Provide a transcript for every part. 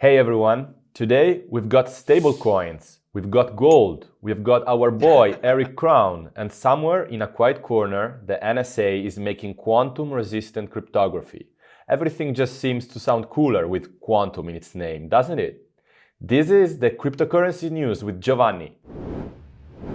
Hey everyone, today we've got stablecoins, we've got gold, we've got our boy Eric Crown, and somewhere in a quiet corner the NSA is making quantum-resistant cryptography. Everything just seems to sound cooler with quantum in its name, doesn't it? This is the cryptocurrency news with Giovanni.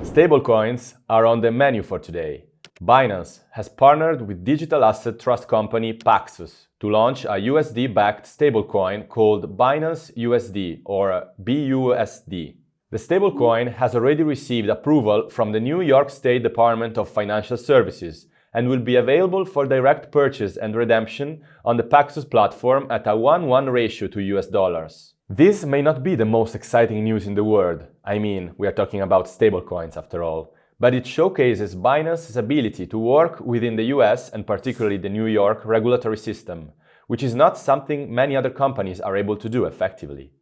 Stablecoins are on the menu for today. Binance has partnered with digital asset trust company Paxos to launch a USD-backed stablecoin called Binance USD or BUSD. The stablecoin has already received approval from the New York State Department of Financial Services and will be available for direct purchase and redemption on the Paxos platform at a 1:1 ratio to US dollars. This may not be the most exciting news in the world. I mean, we are talking about stablecoins after all. But it showcases Binance's ability to work within the US and particularly the New York regulatory system, which is not something many other companies are able to do effectively.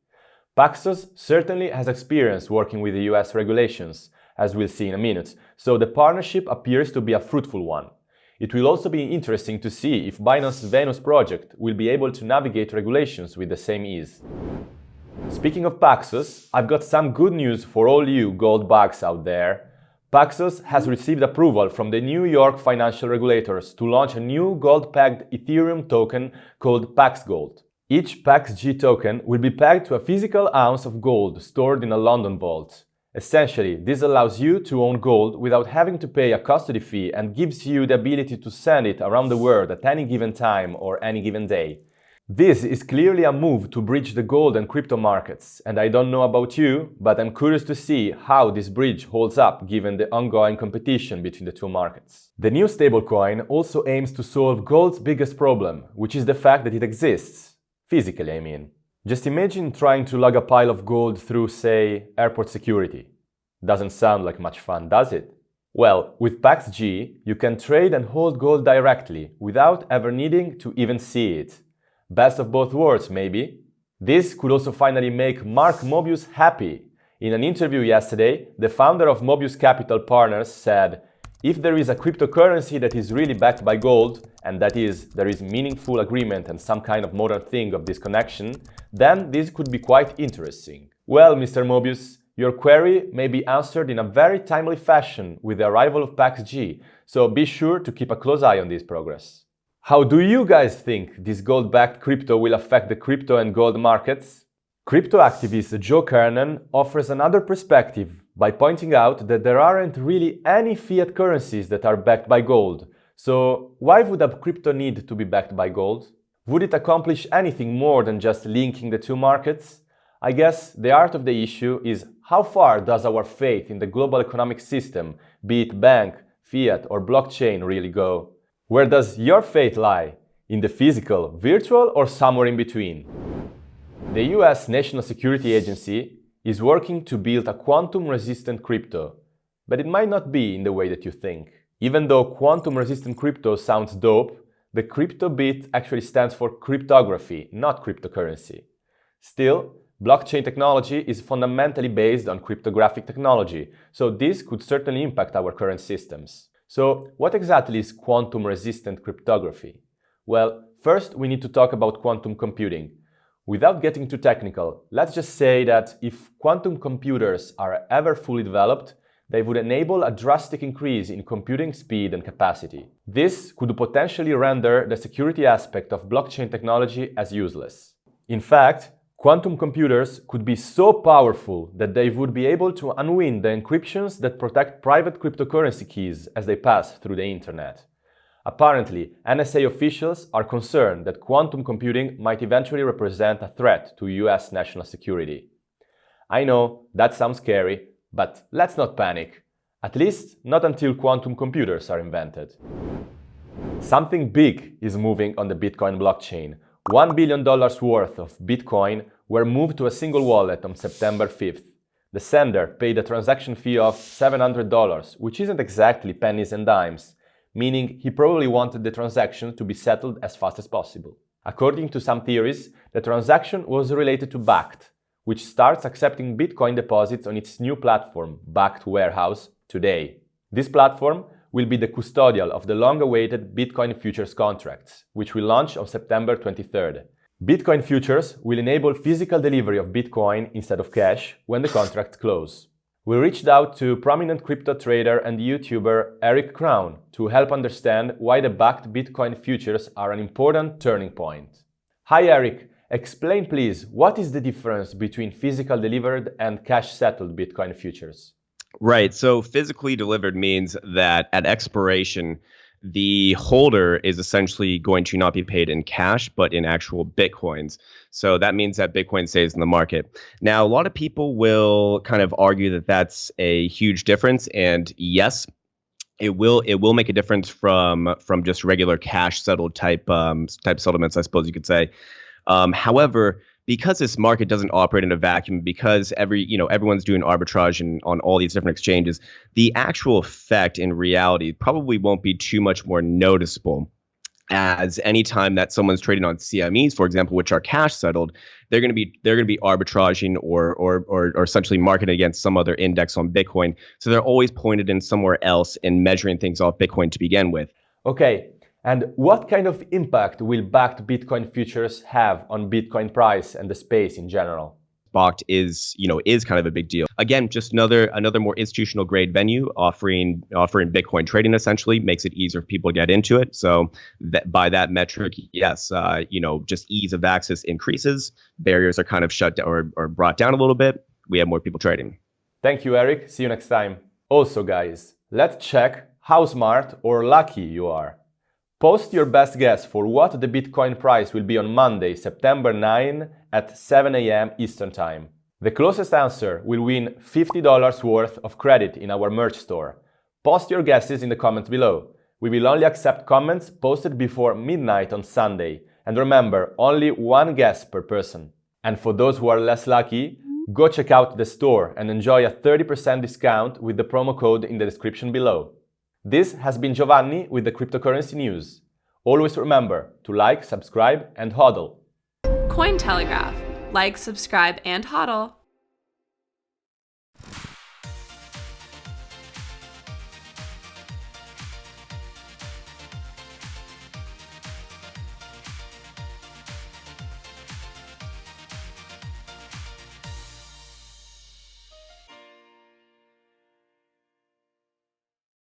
Paxos certainly has experience working with the US regulations, as we'll see in a minute, so the partnership appears to be a fruitful one. It will also be interesting to see if Binance's Venus project will be able to navigate regulations with the same ease. Speaking of Paxos, I've got some good news for all you gold bugs out there. Paxos has received approval from the New York financial regulators to launch a new gold-pegged Ethereum token called Pax Gold. Each PaxG token will be pegged to a physical ounce of gold stored in a London vault. Essentially, this allows you to own gold without having to pay a custody fee and gives you the ability to send it around the world at any given time or any given day. This is clearly a move to bridge the gold and crypto markets, and I don't know about you, but I'm curious to see how this bridge holds up given the ongoing competition between the two markets. The new stablecoin also aims to solve gold's biggest problem, which is the fact that it exists. Physically, I mean. Just imagine trying to lug a pile of gold through, say, airport security. Doesn't sound like much fun, does it? Well, with PaxG, you can trade and hold gold directly without ever needing to even see it. Best of both worlds, maybe. This could also finally make Mark Mobius happy. In an interview yesterday, the founder of Mobius Capital Partners said, "If there is a cryptocurrency that is really backed by gold, and that is, there is meaningful agreement and some kind of modern thing of this connection, then this could be quite interesting." Well, Mr. Mobius, your query may be answered in a very timely fashion with the arrival of PaxG, so be sure to keep a close eye on this progress. How do you guys think this gold-backed crypto will affect the crypto and gold markets? Crypto activist Joe Kernan offers another perspective by pointing out that there aren't really any fiat currencies that are backed by gold. So why would a crypto need to be backed by gold? Would it accomplish anything more than just linking the two markets? I guess the art of the issue is how far does our faith in the global economic system, be it bank, fiat or blockchain, really go? Where does your faith lie? In the physical, virtual, or somewhere in between? The US National Security Agency is working to build a quantum-resistant crypto, but it might not be in the way that you think. Even though quantum-resistant crypto sounds dope, the crypto bit actually stands for cryptography, not cryptocurrency. Still, blockchain technology is fundamentally based on cryptographic technology, so this could certainly impact our current systems. So, what exactly is quantum-resistant cryptography? Well, first we need to talk about quantum computing. Without getting too technical, let's just say that if quantum computers are ever fully developed, they would enable a drastic increase in computing speed and capacity. This could potentially render the security aspect of blockchain technology as useless. In fact, quantum computers could be so powerful that they would be able to unwind the encryptions that protect private cryptocurrency keys as they pass through the internet. Apparently, NSA officials are concerned that quantum computing might eventually represent a threat to US national security. I know, that sounds scary, but let's not panic. At least not until quantum computers are invented. Something big is moving on the Bitcoin blockchain. $1 billion worth of Bitcoin were moved to a single wallet on September 5th. The sender paid a transaction fee of $700, which isn't exactly pennies and dimes, meaning he probably wanted the transaction to be settled as fast as possible. According to some theories, the transaction was related to Bakkt, which starts accepting Bitcoin deposits on its new platform, Bakkt Warehouse, today. This platform will be the custodial of the long-awaited Bitcoin futures contracts, which will launch on September 23rd. Bitcoin futures will enable physical delivery of Bitcoin instead of cash when the contracts close. We reached out to prominent crypto trader and YouTuber Eric Crown to help understand why the Bakkt Bitcoin futures are an important turning point. Hi Eric, explain please what is the difference between physical delivered and cash settled Bitcoin futures? Right. So physically delivered means that at expiration, the holder is essentially going to not be paid in cash, but in actual Bitcoins. So that means that Bitcoin stays in the market. Now, a lot of people will kind of argue that that's a huge difference. And yes, it will make a difference from just regular cash settled type settlements, I suppose you could say. However, because this market doesn't operate in a vacuum, because everyone's doing arbitrage on all these different exchanges, the actual effect in reality probably won't be too much more noticeable. As any time that someone's trading on CMEs, for example, which are cash settled, they're going to be arbitraging or essentially marketing against some other index on Bitcoin. So they're always pointed in somewhere else and measuring things off Bitcoin to begin with. Okay. And what kind of impact will Bakkt Bitcoin futures have on Bitcoin price and the space in general? Bakkt is kind of a big deal. Again, just another more institutional grade venue offering Bitcoin trading essentially makes it easier for people to get into it. So by that metric, yes, just ease of access increases. Barriers are kind of shut down or brought down a little bit. We have more people trading. Thank you, Eric. See you next time. Also, guys, let's check how smart or lucky you are. Post your best guess for what the Bitcoin price will be on Monday, September 9 at 7 a.m. Eastern Time. The closest answer will win $50 worth of credit in our merch store. Post your guesses in the comments below. We will only accept comments posted before midnight on Sunday. And remember, only one guess per person. And for those who are less lucky, go check out the store and enjoy a 30% discount with the promo code in the description below. This has been Giovanni with the cryptocurrency news. Always remember to like, subscribe, and hodl. Cointelegraph. Like, subscribe, and hodl.